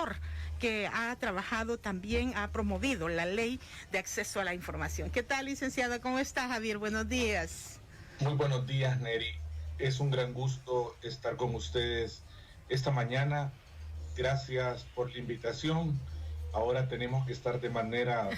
promotor que ha trabajado también, ha promovido la ley de acceso a la información. ¿Qué tal, licenciado? ¿Cómo está, Javier? Buenos días. Muy buenos días, Neri. Es un gran gusto estar con ustedes esta mañana. Gracias por la invitación. Ahora tenemos que estar de manera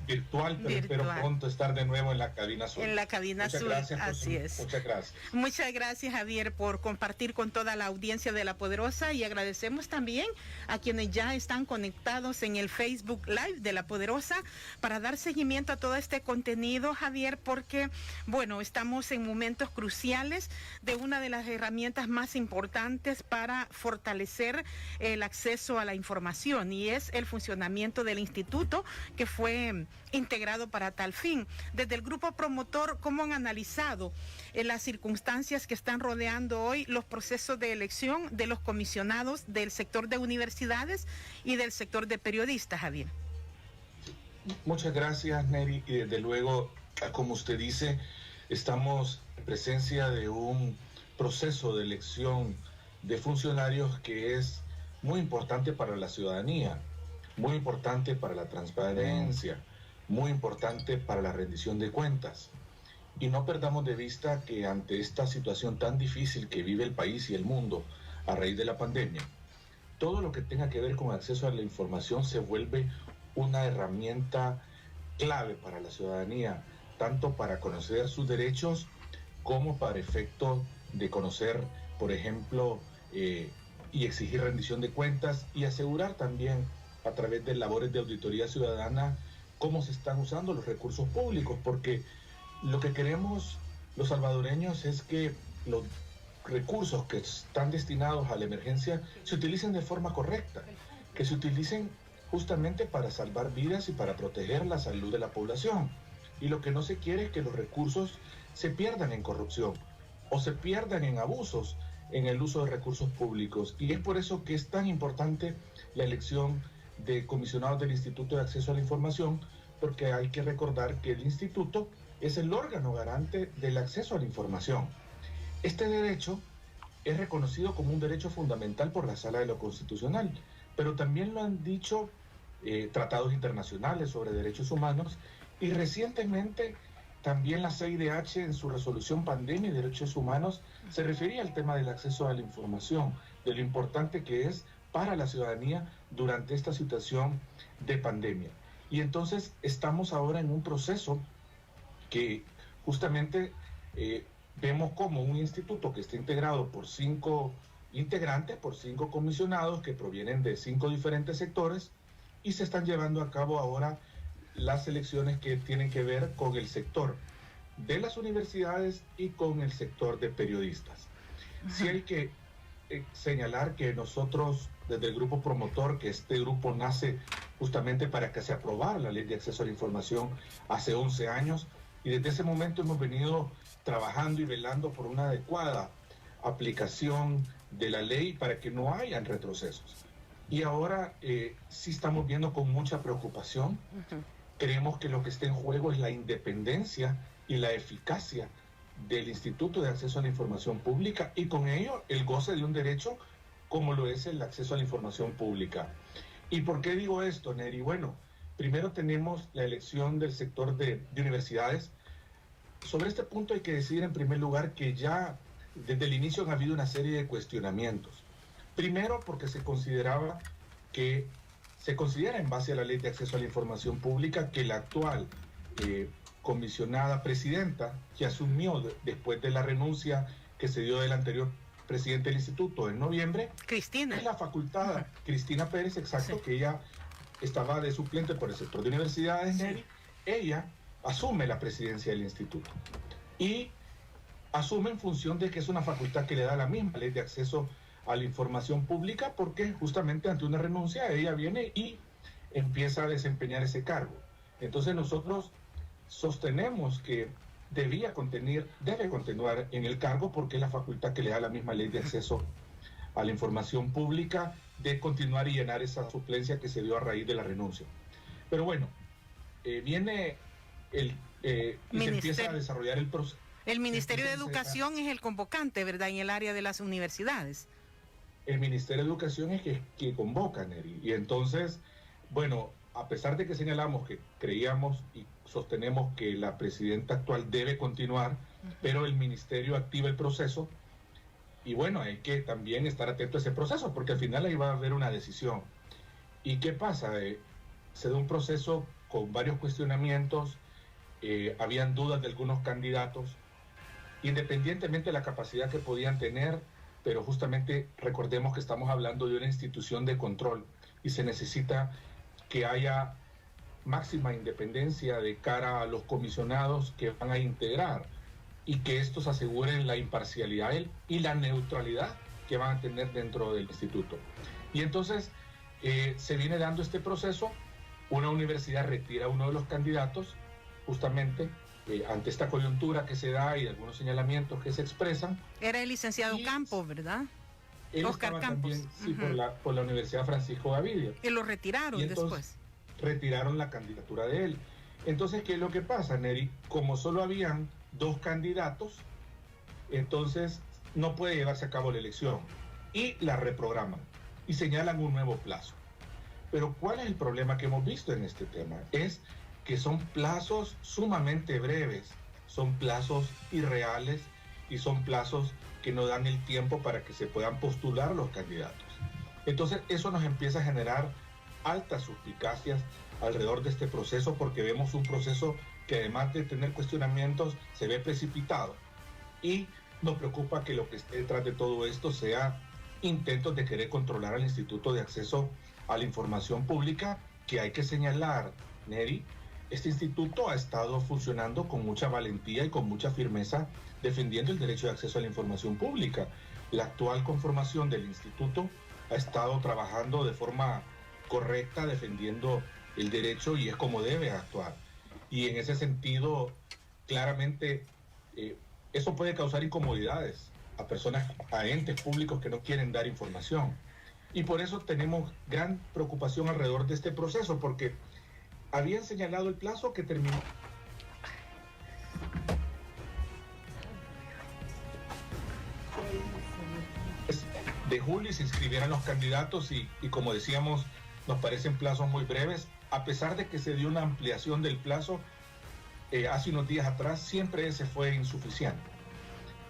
virtual, pero espero pronto estar de nuevo en la cabina azul. En la cabina azul, gracias, así es. Muchas gracias. Muchas gracias, Javier, por compartir con toda la audiencia de La Poderosa, y agradecemos también a quienes ya están conectados en el Facebook Live de La Poderosa para dar seguimiento a todo este contenido, Javier, porque, bueno, estamos en momentos cruciales de una de las herramientas más importantes para fortalecer el acceso a la información, y es el funcionamiento del instituto que fue integrado para tal fin. Desde el grupo promotor, ¿cómo han analizado las circunstancias que están rodeando hoy los procesos de elección de los comisionados del sector de universidades y del sector de periodistas, Javier? Muchas gracias, Neri, y desde luego, como usted dice, estamos en presencia de un proceso de elección de funcionarios que es muy importante para la ciudadanía, muy importante para la transparencia, muy importante para la rendición de cuentas. Y no perdamos de vista que ante esta situación tan difícil que vive el país y el mundo a raíz de la pandemia, todo lo que tenga que ver con acceso a la información se vuelve una herramienta clave para la ciudadanía, tanto para conocer sus derechos como para efecto de conocer, por ejemplo, y exigir rendición de cuentas y asegurar también a través de labores de auditoría ciudadana cómo se están usando los recursos públicos, porque lo que queremos los salvadoreños es que los recursos que están destinados a la emergencia se utilicen de forma correcta, que se utilicen justamente para salvar vidas y para proteger la salud de la población. Y lo que no se quiere es que los recursos se pierdan en corrupción o se pierdan en abusos en el uso de recursos públicos. Y es por eso que es tan importante la elección de comisionados del Instituto de Acceso a la Información, porque hay que recordar que el instituto es el órgano garante del acceso a la información. Este derecho es reconocido como un derecho fundamental por la Sala de lo Constitucional, pero también lo han dicho tratados internacionales sobre derechos humanos, y recientemente también la CIDH en su resolución Pandemia y Derechos Humanos se refería al tema del acceso a la información, de lo importante que es para la ciudadanía durante esta situación de pandemia. Y entonces estamos ahora en un proceso que justamente vemos como un instituto que está integrado por 5 integrantes, por 5 comisionados que provienen de 5 diferentes sectores, y se están llevando a cabo ahora las elecciones que tienen que ver con el sector de las universidades y con el sector de periodistas. Sí hay que señalar que nosotros, desde el grupo promotor, que este grupo nace justamente para que se aprobara la ley de acceso a la información hace 11 años, y desde ese momento hemos venido trabajando y velando por una adecuada aplicación de la ley para que no hayan retrocesos. Y ahora sí estamos viendo con mucha preocupación. Creemos que lo que está en juego es la independencia y la eficacia del Instituto de Acceso a la Información Pública, y con ello el goce de un derecho como lo es el acceso a la información pública. ¿Y por qué digo esto, Neri? Bueno, primero tenemos la elección del sector de universidades. Sobre este punto hay que decir en primer lugar que ya desde el inicio han habido una serie de cuestionamientos. Primero porque se considera en base a la ley de acceso a la información pública que la actual comisionada presidenta, que asumió después de la renuncia que se dio del anterior presidente del instituto en noviembre, Cristina, es la facultada, Cristina Pérez, exacto, sí, que ella estaba de suplente por el sector de universidades, sí. Ella asume la presidencia del instituto y asume en función de que es una facultad que le da la misma ley de acceso a la información pública, porque justamente ante una renuncia ella viene y empieza a desempeñar ese cargo. Entonces nosotros sostenemos que debe continuar en el cargo, porque es la facultad que le da la misma ley de acceso a la información pública, de continuar y llenar esa suplencia que se dio a raíz de la renuncia. Pero bueno, viene y se empieza a desarrollar el proceso. El Ministerio de Educación es el convocante, ¿verdad?, en el área de las universidades. el Ministerio de Educación es que convoca, Neri. Y entonces, bueno, a pesar de que señalamos que creíamos y sostenemos que la presidenta actual debe continuar, pero el ministerio activa el proceso y bueno, hay que también estar atento a ese proceso porque al final ahí va a haber una decisión. ¿Y qué pasa? Se da un proceso con varios cuestionamientos, habían dudas de algunos candidatos, independientemente de la capacidad que podían tener, pero justamente recordemos que estamos hablando de una institución de control y se necesita que haya máxima independencia de cara a los comisionados que van a integrar y que estos aseguren la imparcialidad y la neutralidad que van a tener dentro del instituto. Y entonces se viene dando este proceso, una universidad retira a uno de los candidatos justamente ante esta coyuntura que se da y algunos señalamientos que se expresan. Era el licenciado Campos, ¿verdad? Él Oscar Campos. También, sí, por la Universidad Francisco Gavidia. Y lo retiraron y después. Retiraron la candidatura de él. Entonces, ¿qué es lo que pasa, Neri? Como solo habían 2 candidatos, entonces no puede llevarse a cabo la elección y la reprograman y señalan un nuevo plazo. Pero ¿cuál es el problema que hemos visto en este tema? Es que son plazos sumamente breves, son plazos irreales y son plazos que no dan el tiempo para que se puedan postular los candidatos. Entonces eso nos empieza a generar altas suspicacias alrededor de este proceso porque vemos un proceso que además de tener cuestionamientos se ve precipitado y nos preocupa que lo que esté detrás de todo esto sea intentos de querer controlar al Instituto de Acceso a la Información Pública, que hay que señalar, Neri, este instituto ha estado funcionando con mucha valentía y con mucha firmeza defendiendo el derecho de acceso a la información pública. La actual conformación del instituto ha estado trabajando de forma correcta defendiendo el derecho y es como debe actuar. Y en ese sentido, claramente, eso puede causar incomodidades a personas, a entes públicos que no quieren dar información. Y por eso tenemos gran preocupación alrededor de este proceso, porque habían señalado el plazo que terminó. De julio se inscribieran los candidatos y como decíamos, nos parecen plazos muy breves, a pesar de que se dio una ampliación del plazo hace unos días atrás, siempre ese fue insuficiente.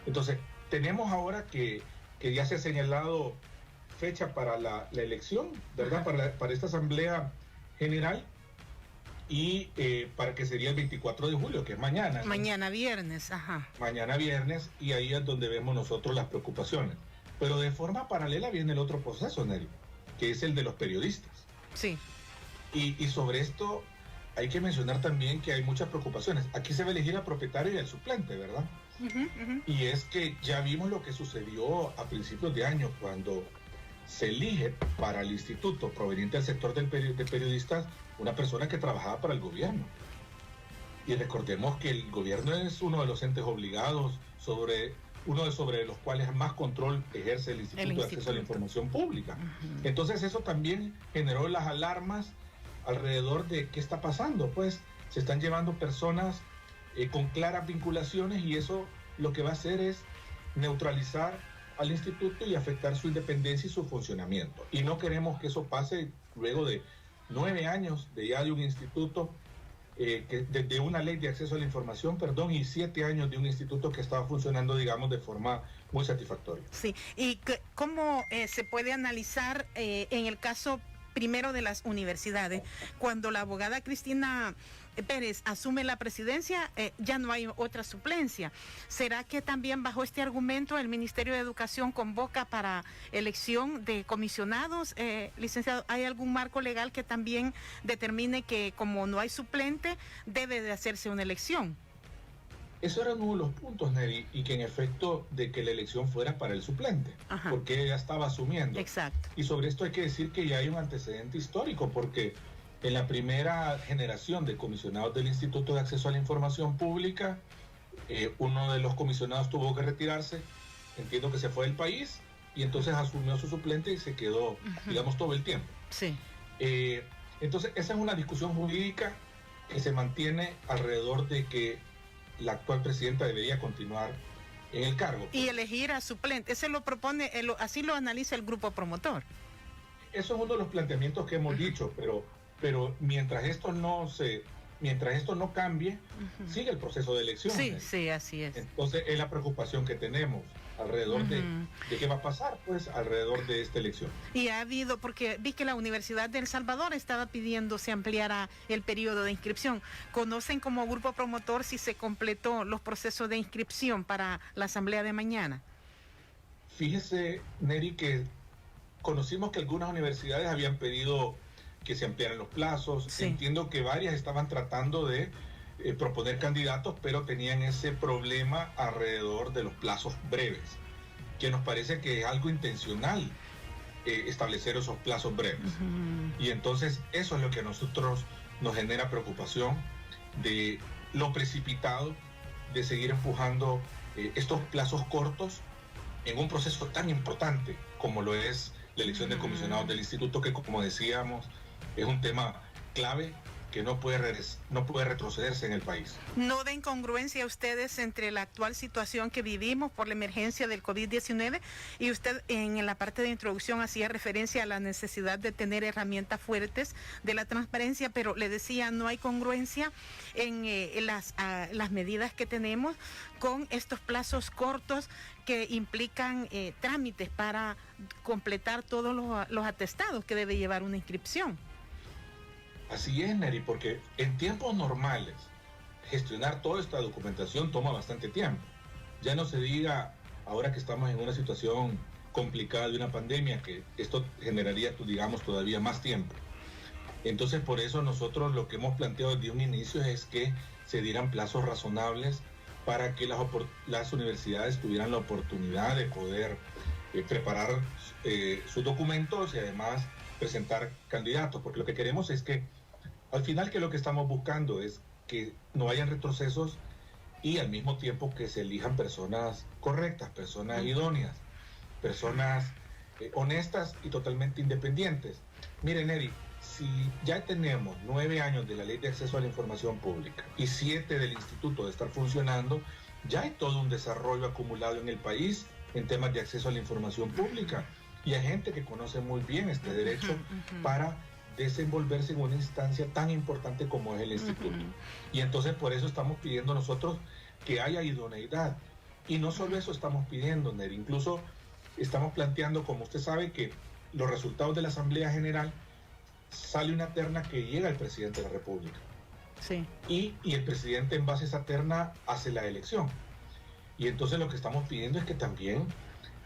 Entonces, tenemos ahora que ya se ha señalado fecha para la elección, ¿verdad? Para esta asamblea general y para que sería el 24 de julio, que es mañana. Mañana viernes, ajá. Mañana viernes, y ahí es donde vemos nosotros las preocupaciones. Pero de forma paralela viene el otro proceso, Neri, que es el de los periodistas. Sí. Y sobre esto hay que mencionar también que hay muchas preocupaciones. Aquí se va a elegir al propietario y al suplente, ¿verdad? Y es que ya vimos lo que sucedió a principios de año cuando se elige para el instituto proveniente del sector de periodistas una persona que trabajaba para el gobierno. Y recordemos que el gobierno es uno de los entes obligados sobre los cuales más control ejerce el Instituto de Acceso a la Información Pública. Entonces eso también generó las alarmas alrededor de qué está pasando. Pues se están llevando personas con claras vinculaciones y eso lo que va a hacer es neutralizar al instituto y afectar su independencia y su funcionamiento. Y no queremos que eso pase luego de 9 años de un instituto, de una ley de acceso a la información, y 7 años de un instituto que estaba funcionando, digamos, de forma muy satisfactoria. Sí, y ¿cómo se puede analizar en el caso primero de las universidades? Cuando la abogada Cristina Pérez asume la presidencia, ya no hay otra suplencia. ¿Será que también bajo este argumento el Ministerio de Educación convoca para elección de comisionados? Licenciado, ¿hay algún marco legal que también determine que como no hay suplente, debe de hacerse una elección? Eso era uno de los puntos, Neri, y que en efecto de que la elección fuera para el suplente, porque ella estaba asumiendo. Exacto. Y sobre esto hay que decir que ya hay un antecedente histórico, porque en la primera generación de comisionados del Instituto de Acceso a la Información Pública, uno de los comisionados tuvo que retirarse, entiendo que se fue del país, y entonces asumió su suplente y se quedó, digamos, todo el tiempo. Sí. Entonces, esa es una discusión jurídica que se mantiene alrededor de que la actual presidenta debería continuar en el cargo. Y elegir a suplente, ese lo propone, así lo analiza el grupo promotor. Eso es uno de los planteamientos que hemos dicho, pero mientras esto no cambie, sigue el proceso de elección. Sí, sí, así es. Entonces es la preocupación que tenemos alrededor de qué va a pasar, pues, alrededor de esta elección. Y ha habido, porque vi que la Universidad de El Salvador estaba pidiendo se ampliara el periodo de inscripción. ¿Conocen como grupo promotor si se completó los procesos de inscripción para la asamblea de mañana? Fíjese, Neri, que conocimos que algunas universidades habían pedido que se ampliaran los plazos. Sí. Entiendo que varias estaban tratando de proponer candidatos, pero tenían ese problema alrededor de los plazos breves, que nos parece que es algo intencional establecer esos plazos breves. Y entonces eso es lo que a nosotros nos genera preocupación, de lo precipitado de seguir empujando estos plazos cortos en un proceso tan importante como lo es la elección de comisionados del instituto, que, como decíamos, es un tema clave que no puede retrocederse en el país. ¿No da incongruencia a ustedes entre la actual situación que vivimos por la emergencia del COVID-19? Y usted en la parte de introducción hacía referencia a la necesidad de tener herramientas fuertes de la transparencia, pero le decía, no hay congruencia en las medidas que tenemos con estos plazos cortos que implican trámites para completar todos los atestados que debe llevar una inscripción. Así es, Neri, porque en tiempos normales gestionar toda esta documentación toma bastante tiempo. Ya no se diga ahora que estamos en una situación complicada de una pandemia, que esto generaría, digamos, todavía más tiempo. Entonces, por eso nosotros lo que hemos planteado desde un inicio es que se dieran plazos razonables para que las universidades tuvieran la oportunidad de poder preparar sus documentos y además presentar candidatos, porque lo que queremos es que al final, que lo que estamos buscando es que no hayan retrocesos y al mismo tiempo que se elijan personas correctas, personas idóneas, personas honestas y totalmente independientes. Miren, Neri, si ya tenemos 9 años de la Ley de Acceso a la Información Pública y 7 del Instituto de estar funcionando, ya hay todo un desarrollo acumulado en el país en temas de acceso a la información pública, y hay gente que conoce muy bien este derecho para desenvolverse en una instancia tan importante como es el instituto. Y entonces por eso estamos pidiendo nosotros que haya idoneidad. Y no solo eso estamos pidiendo, Neri, incluso estamos planteando, como usted sabe, que los resultados de la Asamblea General sale una terna que llega al presidente de la República. Sí. Y el presidente, en base a esa terna, hace la elección. Y entonces lo que estamos pidiendo es que también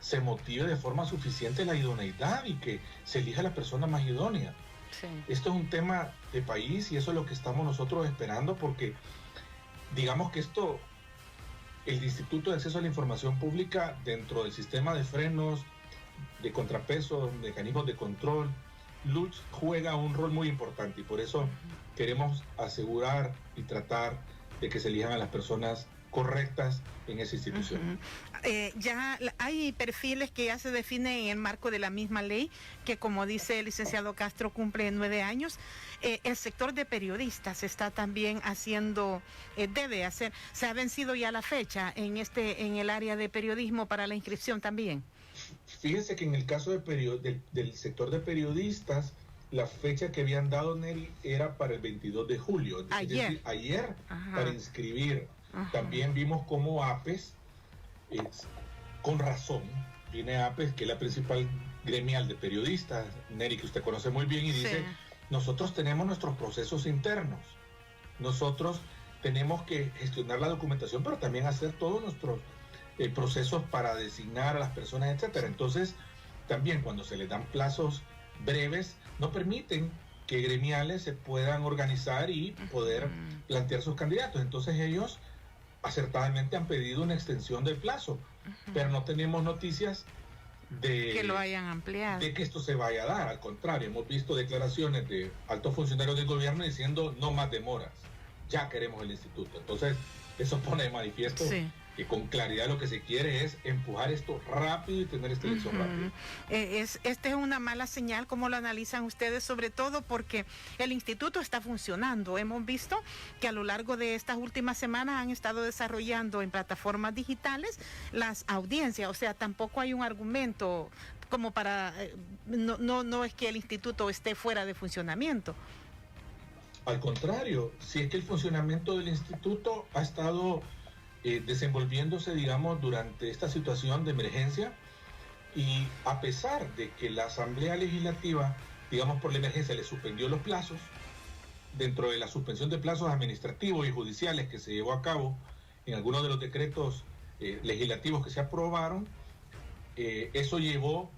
se motive de forma suficiente la idoneidad y que se elija la persona más idónea. Sí. Esto es un tema de país y eso es lo que estamos nosotros esperando, porque digamos que el Instituto de Acceso a la Información Pública, dentro del sistema de frenos, de contrapesos, mecanismos de control, LUTS, juega un rol muy importante, y por eso queremos asegurar y tratar de que se elijan a las personas correctas en esa institución. Ya hay perfiles que ya se definen en el marco de la misma ley, que, como dice el licenciado Castro, cumple 9 años. El sector de periodistas está también haciendo, debe hacer, se ha vencido ya la fecha en el área de periodismo para la inscripción también. Fíjense que en el caso del sector de periodistas, la fecha que habían dado, Neri, era para el 22 de julio. Ayer. Es decir, ayer, para inscribir. También vimos cómo APES, con razón, viene APES, que es la principal gremial de periodistas, Neri, que usted conoce muy bien, y dice, nosotros tenemos nuestros procesos internos, nosotros tenemos que gestionar la documentación, pero también hacer todos nuestros procesos para designar a las personas, etcétera. Entonces, también cuando se les dan plazos breves, no permiten que gremiales se puedan organizar y poder plantear sus candidatos. Entonces ellos acertadamente han pedido una extensión del plazo, pero no tenemos noticias de que lo hayan ampliado, de que esto se vaya a dar. Al contrario, hemos visto declaraciones de altos funcionarios del gobierno diciendo no más demoras, ya queremos el instituto. Entonces eso pone de manifiesto que con claridad lo que se quiere es empujar esto rápido y tener esta elección rápida. Esta es una mala señal, ¿cómo lo analizan ustedes? Sobre todo porque el instituto está funcionando. Hemos visto que a lo largo de estas últimas semanas han estado desarrollando en plataformas digitales las audiencias, o sea, tampoco hay un argumento como para... No es que el instituto esté fuera de funcionamiento. Al contrario, si es que el funcionamiento del instituto ha estado desenvolviéndose, digamos, durante esta situación de emergencia, y a pesar de que la Asamblea Legislativa, digamos, por la emergencia le suspendió los plazos, dentro de la suspensión de plazos administrativos y judiciales que se llevó a cabo en algunos de los decretos legislativos que se aprobaron, eso llevó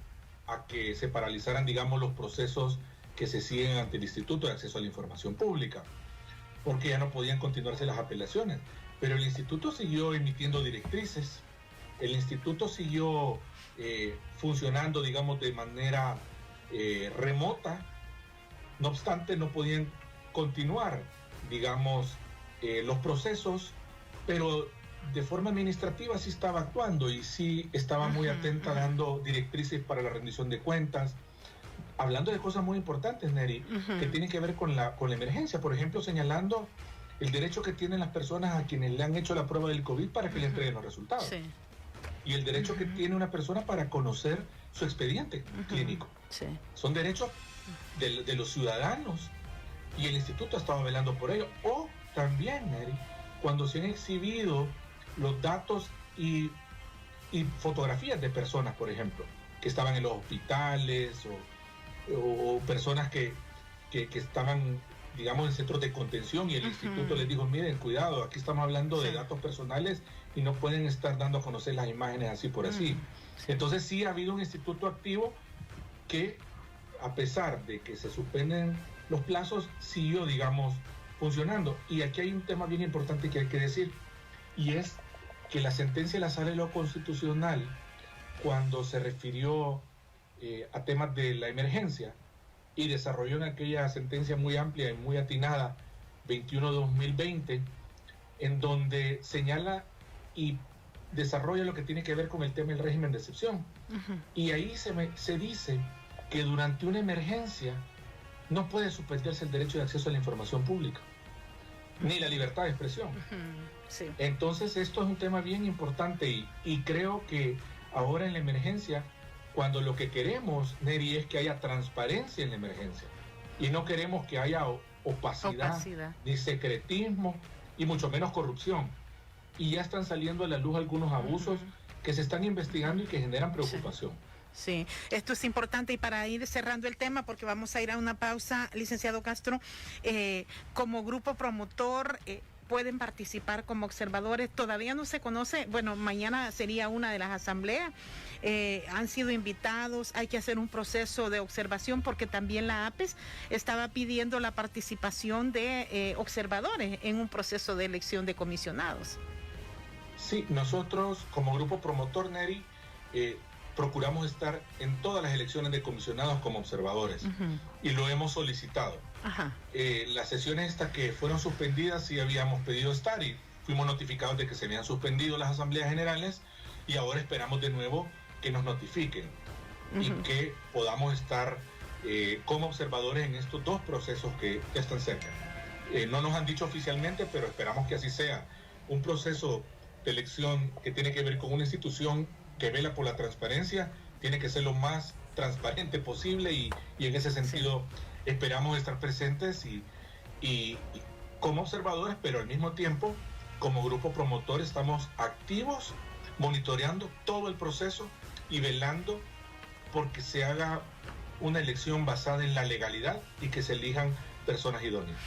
a que se paralizaran, digamos, los procesos que se siguen ante el Instituto de Acceso a la Información Pública, porque ya no podían continuarse las apelaciones. Pero el instituto siguió emitiendo directrices, el instituto siguió funcionando, digamos, de manera remota. No obstante, no podían continuar, digamos, los procesos, pero de forma administrativa sí estaba actuando y sí estaba muy atenta, dando directrices para la rendición de cuentas, hablando de cosas muy importantes, Neri, que tienen que ver con la emergencia, por ejemplo, señalando el derecho que tienen las personas a quienes le han hecho la prueba del COVID para que le entreguen los resultados. Sí. Y el derecho que tiene una persona para conocer su expediente clínico. Sí. Son derechos de los ciudadanos y el instituto ha estado velando por ello. O también, Neri, cuando se han exhibido los datos y fotografías de personas, por ejemplo, que estaban en los hospitales o personas que estaban, digamos, en centros de contención, y el instituto les dijo, miren, cuidado, aquí estamos hablando de datos personales y no pueden estar dando a conocer las imágenes así por así. Entonces sí ha habido un instituto activo que, a pesar de que se suspenden los plazos, siguió, digamos, funcionando. Y aquí hay un tema bien importante que hay que decir, y es que la sentencia de la Sala de lo Constitucional, cuando se refirió a temas de la emergencia, y desarrolló en aquella sentencia muy amplia y muy atinada, 21/2020, en donde señala y desarrolla lo que tiene que ver con el tema del régimen de excepción. Y ahí se dice que durante una emergencia no puede suspenderse el derecho de acceso a la información pública, ni la libertad de expresión. Sí. Entonces esto es un tema bien importante y creo que ahora en la emergencia, cuando lo que queremos, Neri, es que haya transparencia en la emergencia y no queremos que haya opacidad, ni secretismo y mucho menos corrupción. Y ya están saliendo a la luz algunos abusos que se están investigando y que generan preocupación. Sí, esto es importante, y para ir cerrando el tema, porque vamos a ir a una pausa, licenciado Castro, como grupo promotor, pueden participar como observadores. Todavía no se conoce, bueno, mañana sería una de las asambleas, han sido invitados, hay que hacer un proceso de observación, porque también la APES estaba pidiendo la participación de observadores en un proceso de elección de comisionados. Sí, nosotros como grupo promotor, Neri, procuramos estar en todas las elecciones de comisionados como observadores, y lo hemos solicitado. Las sesiones estas que fueron suspendidas sí habíamos pedido estar, y fuimos notificados de que se habían suspendido las asambleas generales, y ahora esperamos de nuevo que nos notifiquen y que podamos estar como observadores en estos dos procesos que están cerca. No nos han dicho oficialmente, pero esperamos que así sea. Un proceso de elección que tiene que ver con una institución que vela por la transparencia tiene que ser lo más transparente posible, y en ese sentido esperamos estar presentes y como observadores, pero al mismo tiempo como grupo promotor estamos activos monitoreando todo el proceso y velando porque se haga una elección basada en la legalidad y que se elijan personas idóneas.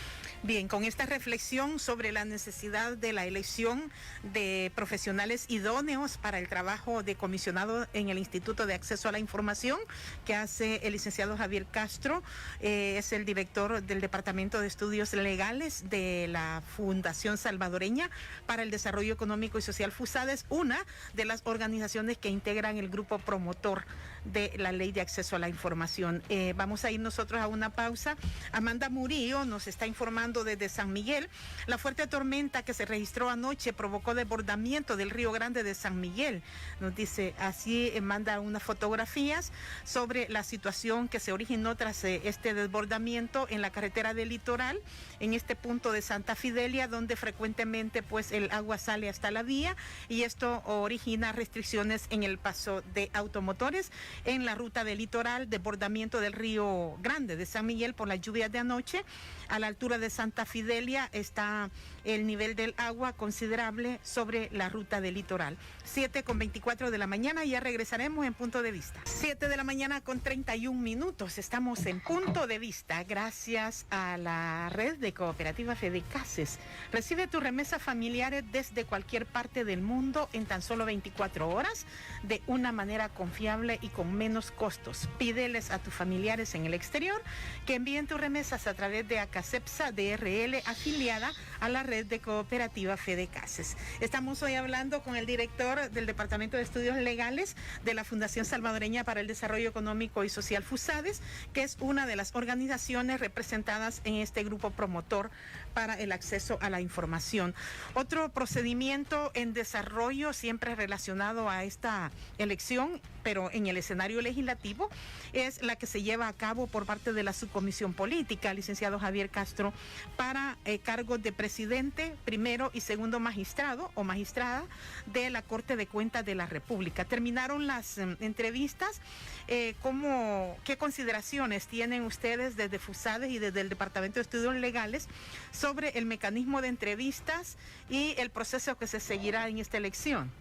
Bien, con esta reflexión sobre la necesidad de la elección de profesionales idóneos para el trabajo de comisionado en el Instituto de Acceso a la Información, que hace el licenciado Javier Castro, es el director del Departamento de Estudios Legales de la Fundación Salvadoreña para el Desarrollo Económico y Social, FUSADES, una de las organizaciones que integran el grupo promotor de la Ley de Acceso a la Información. Vamos a ir nosotros a una pausa. Amanda Murillo nos está informando informando desde San Miguel. La fuerte tormenta que se registró anoche provocó desbordamiento del Río Grande de San Miguel. Nos dice, así manda unas fotografías sobre la situación que se originó tras este desbordamiento en la carretera del Litoral, en este punto de Santa Fidelia, donde frecuentemente pues el agua sale hasta la vía, y esto origina restricciones en el paso de automotores en la ruta del Litoral, desbordamiento del Río Grande de San Miguel por las lluvias de anoche. A la altura de Santa Fidelia está el nivel del agua considerable sobre la ruta del Litoral. 7:24 de la mañana, ya regresaremos en Punto de Vista. 7 de la mañana con 31 minutos, estamos en Punto de Vista, gracias a la red de Cooperativa Fedecases. Recibe tus remesas familiares desde cualquier parte del mundo en tan solo 24 horas, de una manera confiable y con menos costos. Pídeles a tus familiares en el exterior que envíen tus remesas a través de Acacepsa DRL, afiliada a la red de Cooperativa Fedecases. Estamos hoy hablando con el director del Departamento de Estudios Legales de la Fundación Salvadoreña para el Desarrollo Económico y Social, FUSADES, que es una de las organizaciones representadas en este grupo promotor para el acceso a la información. Otro procedimiento en desarrollo siempre relacionado a esta elección, pero en el escenario legislativo, es la que se lleva a cabo por parte de la Subcomisión Política, licenciado Javier Castro, para cargos de presidente, primero y segundo magistrado o magistrada de la Corte de Cuentas de la República. Terminaron las entrevistas. ¿Qué consideraciones tienen ustedes desde FUSADES y desde el Departamento de Estudios Legales sobre el mecanismo de entrevistas y el proceso que se seguirá en esta elección?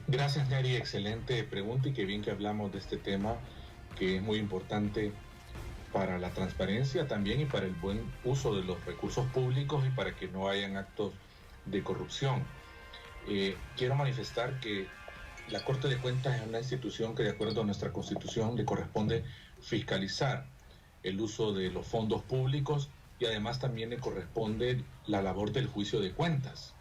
Gracias, Neri. Excelente pregunta, y qué bien que hablamos de este tema, que es muy importante para la transparencia también y para el buen uso de los recursos públicos y para que no hayan actos de corrupción. Quiero manifestar que la Corte de Cuentas es una institución que, de acuerdo a nuestra Constitución, le corresponde fiscalizar el uso de los fondos públicos, y además también le corresponde la labor del juicio de cuentas.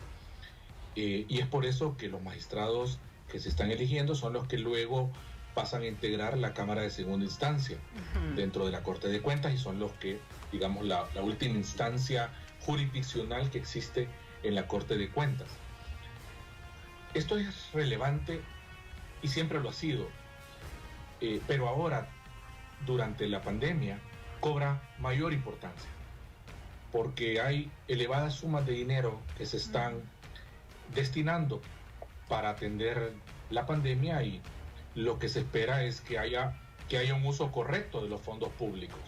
Y es por eso que los magistrados que se están eligiendo son los que luego pasan a integrar la Cámara de Segunda Instancia dentro de la Corte de Cuentas, y son los que, digamos, la última instancia jurisdiccional que existe en la Corte de Cuentas. Esto es relevante y siempre lo ha sido, pero ahora, durante la pandemia, cobra mayor importancia, porque hay elevadas sumas de dinero que se están destinando para atender la pandemia, y lo que se espera es que haya un uso correcto de los fondos públicos,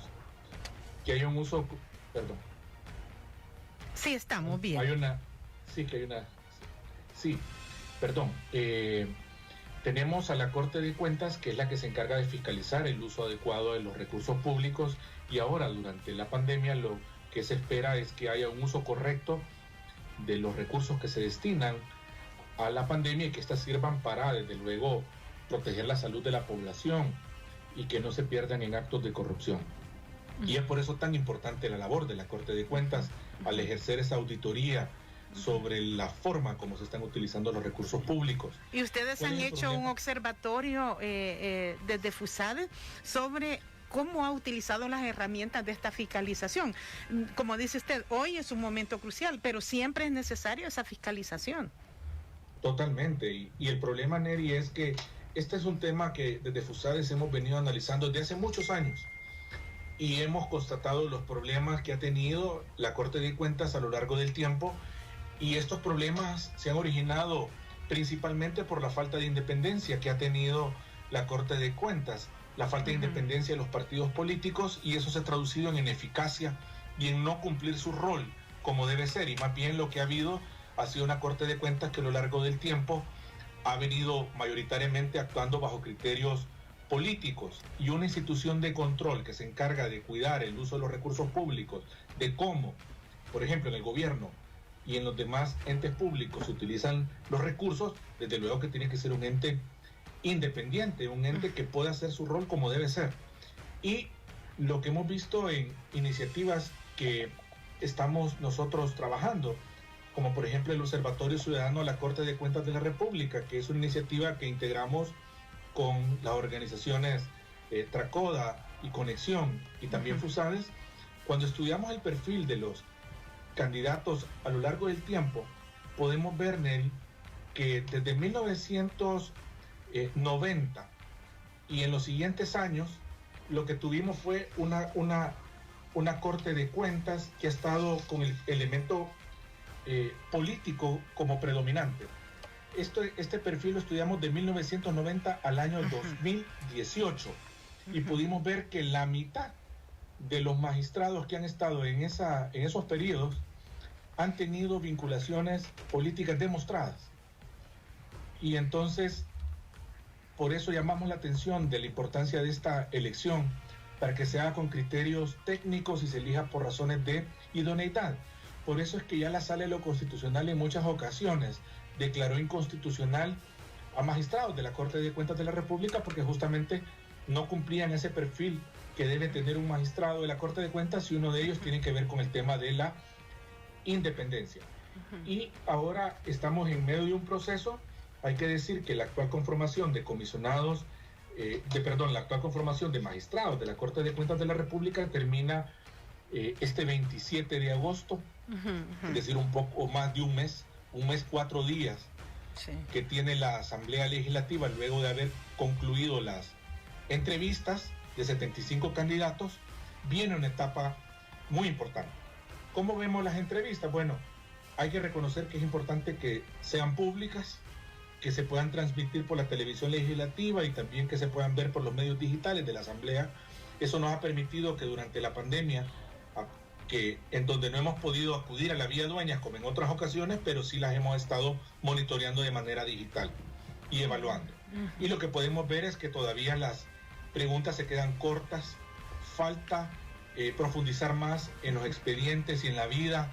que haya un uso, perdón. Sí, estamos bien. Tenemos a la Corte de Cuentas, que es la que se encarga de fiscalizar el uso adecuado de los recursos públicos, y ahora, durante la pandemia, lo que se espera es que haya un uso correcto de los recursos que se destinan a la pandemia, y que éstas sirvan para, desde luego, proteger la salud de la población y que no se pierdan en actos de corrupción. Y es por eso tan importante la labor de la Corte de Cuentas al ejercer esa auditoría sobre la forma como se están utilizando los recursos públicos. ¿Y ustedes han hecho un observatorio desde FUSADES sobre cómo ha utilizado las herramientas de esta fiscalización? Como dice usted, hoy es un momento crucial, pero siempre es necesario esa fiscalización. Totalmente, y el problema, Neri, es que este es un tema que desde FUSADES hemos venido analizando desde hace muchos años, y hemos constatado los problemas que ha tenido la Corte de Cuentas a lo largo del tiempo, y estos problemas se han originado principalmente por la falta de independencia que ha tenido la Corte de Cuentas, la falta de independencia de los partidos políticos, y eso se ha traducido en ineficacia y en no cumplir su rol como debe ser, y más bien lo que ha habido ha sido una Corte de Cuentas que a lo largo del tiempo ha venido mayoritariamente actuando bajo criterios políticos, y una institución de control que se encarga de cuidar el uso de los recursos públicos, de cómo, por ejemplo, en el gobierno y en los demás entes públicos se utilizan los recursos, desde luego que tiene que ser un ente independiente, un ente que pueda hacer su rol como debe ser. Y lo que hemos visto en iniciativas que estamos nosotros trabajando, como por ejemplo el Observatorio Ciudadano a la Corte de Cuentas de la República, que es una iniciativa que integramos con las organizaciones Tracoda y Conexión, y también FUSADES, Cuando estudiamos el perfil de los candidatos a lo largo del tiempo, podemos ver, Neri, que desde 1990 y en los siguientes años, lo que tuvimos fue una Corte de Cuentas que ha estado con el elemento político como predominante. Este perfil lo estudiamos de 1990 al año 2018 y pudimos ver que la mitad de los magistrados que han estado en esos periodos han tenido vinculaciones políticas demostradas. Y entonces, por eso llamamos la atención de la importancia de esta elección, para que se haga con criterios técnicos y se elija por razones de idoneidad. Por eso es que ya la Sala de lo Constitucional en muchas ocasiones declaró inconstitucional a magistrados de la Corte de Cuentas de la República, porque justamente no cumplían ese perfil que debe tener un magistrado de la Corte de Cuentas, y uno de ellos tiene que ver con el tema de la independencia. Y ahora estamos en medio de un proceso. Hay que decir que la actual conformación de comisionados, la actual conformación de magistrados de la Corte de Cuentas de la República termina este 27 de agosto, es decir, un poco más de un mes 4 días, sí, que tiene la Asamblea Legislativa luego de haber concluido las entrevistas de 75 candidatos. Viene una etapa muy importante. ¿Cómo vemos las entrevistas? Bueno, hay que reconocer que es importante que sean públicas, que se puedan transmitir por la televisión legislativa y también que se puedan ver por los medios digitales de la Asamblea. Eso nos ha permitido que durante la pandemia, que en donde no hemos podido acudir a la vía dueñas como en otras ocasiones, pero sí las hemos estado monitoreando de manera digital y evaluando. Y lo que podemos ver es que todavía las preguntas se quedan cortas, falta profundizar más en los expedientes y en la vida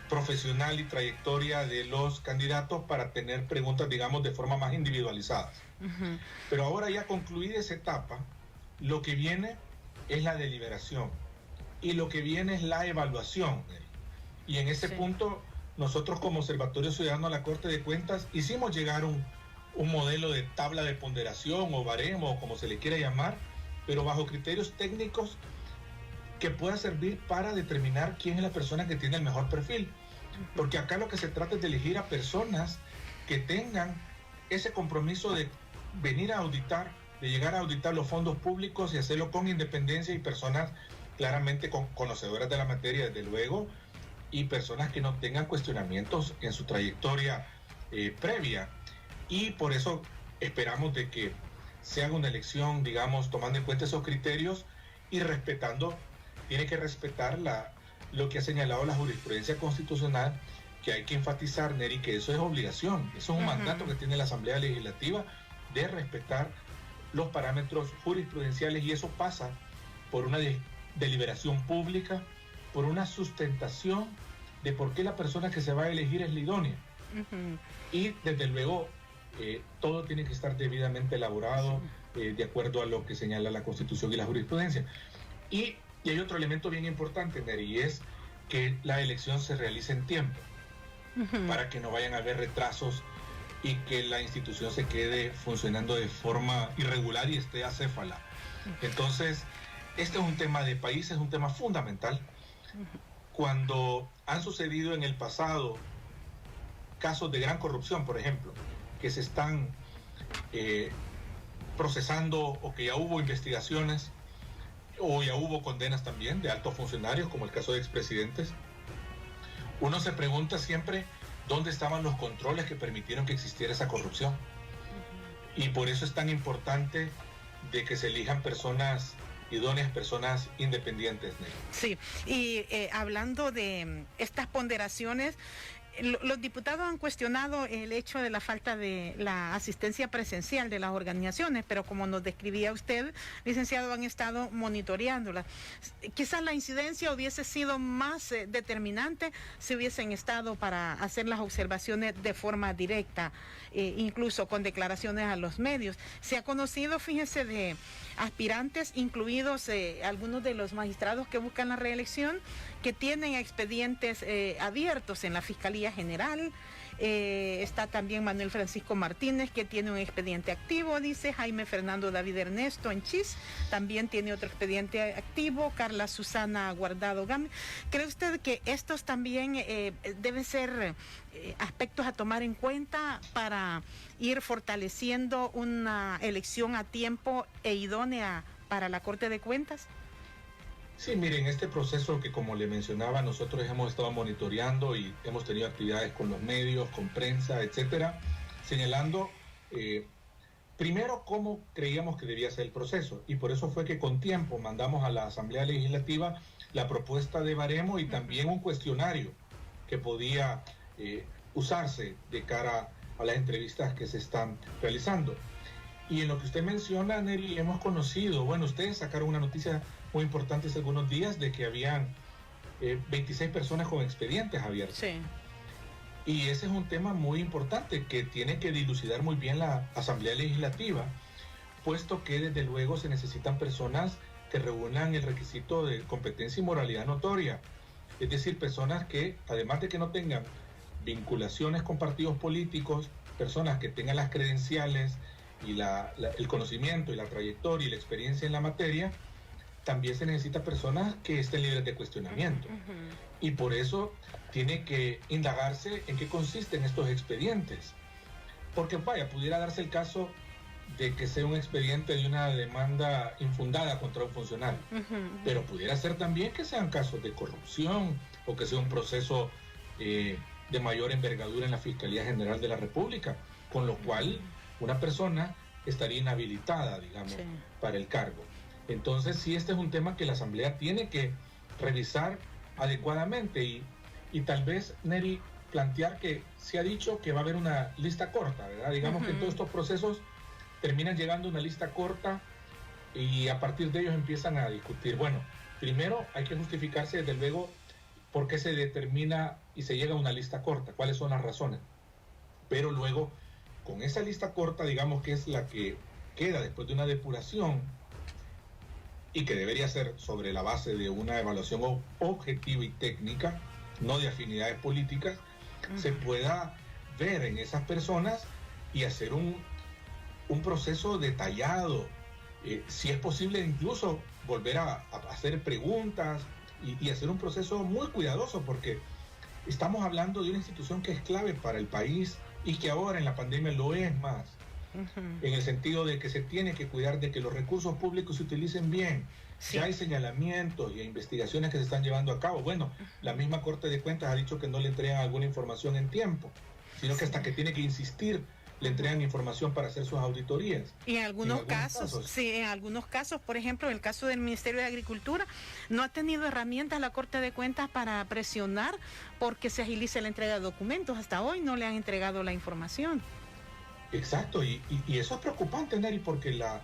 profesional y trayectoria de los candidatos para tener preguntas, digamos, de forma más individualizadas. Pero ahora, ya concluida esa etapa, lo que viene es la deliberación y lo que viene es la evaluación. Y en ese punto, nosotros como Observatorio Ciudadano a la Corte de Cuentas hicimos llegar un modelo de tabla de ponderación o baremo, o como se le quiera llamar, pero bajo criterios técnicos que pueda servir para determinar quién es la persona que tiene el mejor perfil. Porque acá lo que se trata es de elegir a personas que tengan ese compromiso de venir a auditar, de llegar a auditar los fondos públicos y hacerlo con independencia, y personas claramente conocedoras de la materia, desde luego, y personas que no tengan cuestionamientos en su trayectoria previa. Y por eso esperamos de que se haga una elección, digamos, tomando en cuenta esos criterios y respetando. Tiene que respetar lo que ha señalado la jurisprudencia constitucional, que hay que enfatizar, Neri, que eso es obligación, eso es un mandato que tiene la Asamblea Legislativa, de respetar los parámetros jurisprudenciales, y eso pasa por una deliberación pública, por una sustentación de por qué la persona que se va a elegir es la idónea. Y desde luego todo tiene que estar debidamente elaborado de acuerdo a lo que señala la Constitución y la jurisprudencia. Y hay otro elemento bien importante, Neri, y es que la elección se realice en tiempo, para que no vayan a haber retrasos y que la institución se quede funcionando de forma irregular y esté acéfala. Entonces, este es un tema de país, es un tema fundamental. Cuando han sucedido en el pasado casos de gran corrupción, por ejemplo, que se están procesando, o que ya hubo investigaciones, o ya hubo condenas también de altos funcionarios, como el caso de expresidentes, uno se pregunta siempre dónde estaban los controles que permitieron que existiera esa corrupción. Y por eso es tan importante de que se elijan personas idóneas, personas independientes. Sí, y hablando de estas ponderaciones, los diputados han cuestionado el hecho de la falta de la asistencia presencial de las organizaciones, pero como nos describía usted, licenciado, han estado monitoreándolas. Quizás la incidencia hubiese sido más determinante si hubiesen estado para hacer las observaciones de forma directa, incluso con declaraciones a los medios. Se ha conocido, fíjese, de aspirantes, incluidos algunos de los magistrados que buscan la reelección, que tienen expedientes abiertos en la Fiscalía Fiscalía General. Está también Manuel Francisco Martínez, que tiene un expediente activo, dice. Jaime Fernando David Ernesto en Chis también tiene otro expediente activo. Carla Susana Guardado Gámez. ¿Cree usted que estos también deben ser aspectos a tomar en cuenta para ir fortaleciendo una elección a tiempo e idónea para la Corte de Cuentas? Sí, miren, este proceso que, como le mencionaba, nosotros hemos estado monitoreando y hemos tenido actividades con los medios, con prensa, etcétera, señalando primero cómo creíamos que debía ser el proceso, y por eso fue que con tiempo mandamos a la Asamblea Legislativa la propuesta de baremo y también un cuestionario que podía usarse de cara a las entrevistas que se están realizando. Y en lo que usted menciona, Neri, hemos conocido, bueno, ustedes sacaron una noticia muy importante hace algunos días de que habían 26 personas con expedientes abiertos. Sí. Y ese es un tema muy importante que tiene que dilucidar muy bien la Asamblea Legislativa, puesto que desde luego se necesitan personas que reúnan el requisito de competencia y moralidad notoria. Es decir, personas que, además de que no tengan vinculaciones con partidos políticos, personas que tengan las credenciales y el conocimiento y la trayectoria y la experiencia en la materia, también se necesita personas que estén libres de cuestionamiento. Y por eso tiene que indagarse en qué consisten estos expedientes. Porque, vaya, pudiera darse el caso de que sea un expediente de una demanda infundada contra un funcionario. Pero pudiera ser también que sean casos de corrupción o que sea un proceso de mayor envergadura en la Fiscalía General de la República, con lo cual una persona estaría inhabilitada, digamos, para el cargo. Entonces, sí, este es un tema que la Asamblea tiene que revisar adecuadamente y tal vez, Neri, plantear que se ha dicho que va a haber una lista corta, ¿verdad? Digamos que todos estos procesos terminan llegando a una lista corta y a partir de ellos empiezan a discutir. Bueno, primero hay que justificarse, desde luego, por qué se determina y se llega a una lista corta, cuáles son las razones. Pero luego, con esa lista corta, digamos que es la que queda después de una depuración y que debería ser sobre la base de una evaluación objetiva y técnica, no de afinidades políticas, se pueda ver en esas personas y hacer un proceso detallado, si es posible incluso volver a hacer preguntas y hacer un proceso muy cuidadoso, porque estamos hablando de una institución que es clave para el país y que ahora en la pandemia lo es más. En el sentido de que se tiene que cuidar de que los recursos públicos se utilicen bien. Sí. Ya hay señalamientos y investigaciones que se están llevando a cabo. Bueno, la misma Corte de Cuentas ha dicho que no le entregan alguna información en tiempo, sino que hasta que tiene que insistir le entregan información para hacer sus auditorías. Y en algunos casos, sí, en algunos casos, por ejemplo, en el caso del Ministerio de Agricultura, no ha tenido herramientas la Corte de Cuentas para presionar porque se agilice la entrega de documentos. Hasta hoy no le han entregado la información. Exacto, y eso es preocupante, Neri, porque la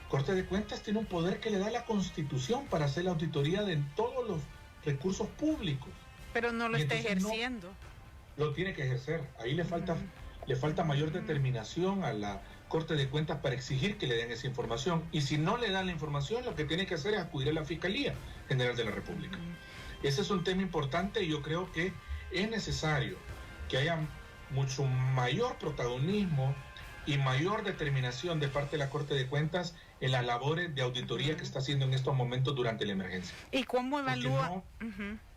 Corte de Cuentas tiene un poder que le da la Constitución para hacer la auditoría de todos los recursos públicos. Pero no lo está ejerciendo. No, lo tiene que ejercer. Ahí le falta mayor determinación a la Corte de Cuentas para exigir que le den esa información. Y si no le dan la información, lo que tiene que hacer es acudir a la Fiscalía General de la República. Ese es un tema importante y yo creo que es necesario que haya mucho mayor protagonismo y mayor determinación de parte de la Corte de Cuentas en las labores de auditoría que está haciendo en estos momentos durante la emergencia. ¿Y cómo evalúa?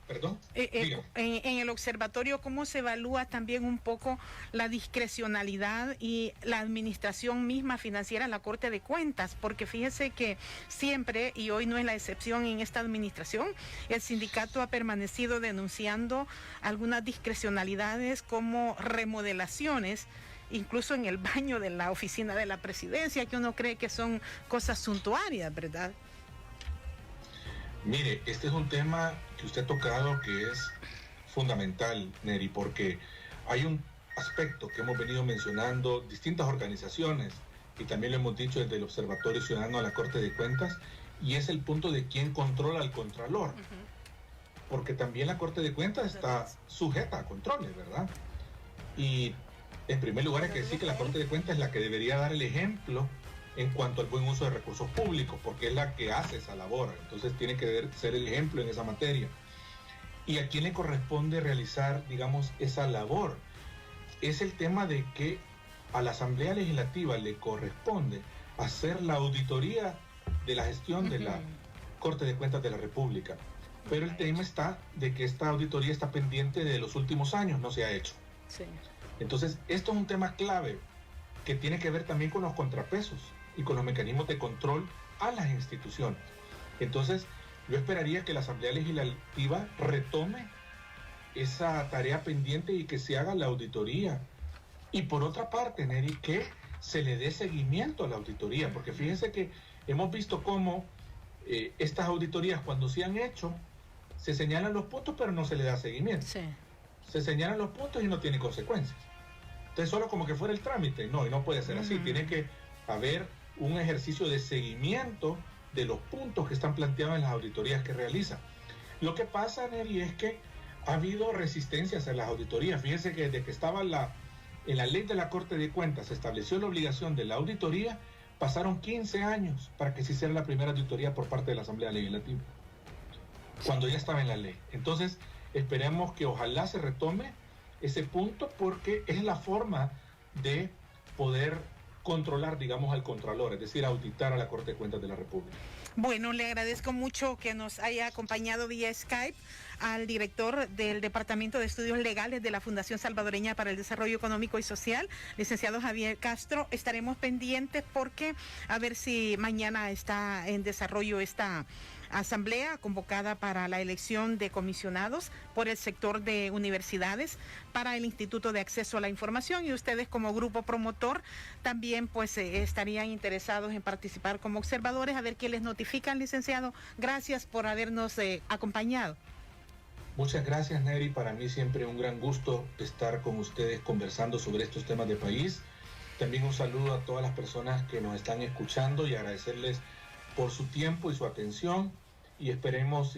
¿Perdón? En el observatorio, ¿cómo se evalúa también un poco la discrecionalidad y la administración misma financiera en la Corte de Cuentas? Porque fíjese que siempre, y hoy no es la excepción en esta administración, el sindicato ha permanecido denunciando algunas discrecionalidades como remodelaciones, incluso en el baño de la oficina de la presidencia, que uno cree que son cosas suntuarias, ¿verdad? Mire, este es un tema que usted ha tocado que es fundamental, Neri, porque hay un aspecto que hemos venido mencionando distintas organizaciones y también lo hemos dicho desde el Observatorio Ciudadano a la Corte de Cuentas, y es el punto de quién controla al Contralor, porque también la Corte de Cuentas está sujeta a controles, ¿verdad? Y en primer lugar hay que decir que la Corte de Cuentas es la que debería dar el ejemplo en cuanto al buen uso de recursos públicos, porque es la que hace esa labor, entonces tiene que ser el ejemplo en esa materia. y a quién le corresponde realizar, digamos, esa labor. Es el tema de que a la Asamblea Legislativa le corresponde hacer la auditoría de la gestión de la Corte de Cuentas de la República. Pero el tema está de que esta auditoría está pendiente de los últimos años, no se ha hecho. Sí. Entonces, esto es un tema clave que tiene que ver también con los contrapesos y con los mecanismos de control a las instituciones. Entonces, yo esperaría que la Asamblea Legislativa retome esa tarea pendiente y que se haga la auditoría. Y por otra parte, Neri, que se le dé seguimiento a la auditoría, porque fíjense que hemos visto cómo estas auditorías, cuando se han hecho, se señalan los puntos, pero no se le da seguimiento. Sí. Se señalan los puntos y no tiene consecuencias. Entonces, solo como que fuera el trámite. No, y no puede ser así. Tiene que haber un ejercicio de seguimiento de los puntos que están planteados en las auditorías que realiza. Lo que pasa, Neri, es que ha habido resistencias en las auditorías. Fíjense que desde que estaba en la ley de la Corte de Cuentas se estableció la obligación de la auditoría, pasaron 15 años para que se hiciera la primera auditoría por parte de la Asamblea Legislativa, cuando ya estaba en la ley. Entonces, esperemos que ojalá se retome ese punto, porque es la forma de poder controlar, digamos, al Contralor, es decir, auditar a la Corte de Cuentas de la República. Bueno, le agradezco mucho que nos haya acompañado vía Skype al director del Departamento de Estudios Legales de la Fundación Salvadoreña para el Desarrollo Económico y Social, licenciado Javier Castro. Estaremos pendientes porque a ver si mañana está en desarrollo esta asamblea convocada para la elección de comisionados por el sector de universidades para el Instituto de Acceso a la Información, y ustedes como grupo promotor también pues estarían interesados en participar como observadores, a ver qué les notifican, licenciado. Gracias por habernos acompañado. Muchas gracias, Neri. Para mí siempre un gran gusto estar con ustedes conversando sobre estos temas de país. También un saludo a todas las personas que nos están escuchando y agradecerles por su tiempo y su atención, y esperemos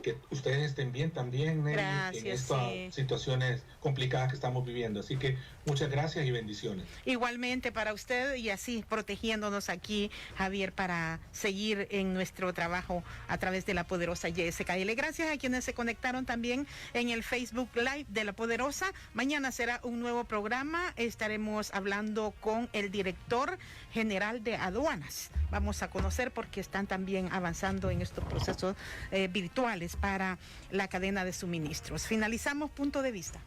que ustedes estén bien también, Neri, en estas situaciones complicadas que estamos viviendo. Así que muchas gracias y bendiciones. Igualmente para usted, y así protegiéndonos aquí, Javier, para seguir en nuestro trabajo a través de La Poderosa YSKL. Gracias a quienes se conectaron también en el Facebook Live de La Poderosa. Mañana será un nuevo programa. Estaremos hablando con el director general de aduanas. Vamos a conocer porque están también avanzando en estos procesos virtuales para la cadena de suministros. Finalizamos Punto de Vista.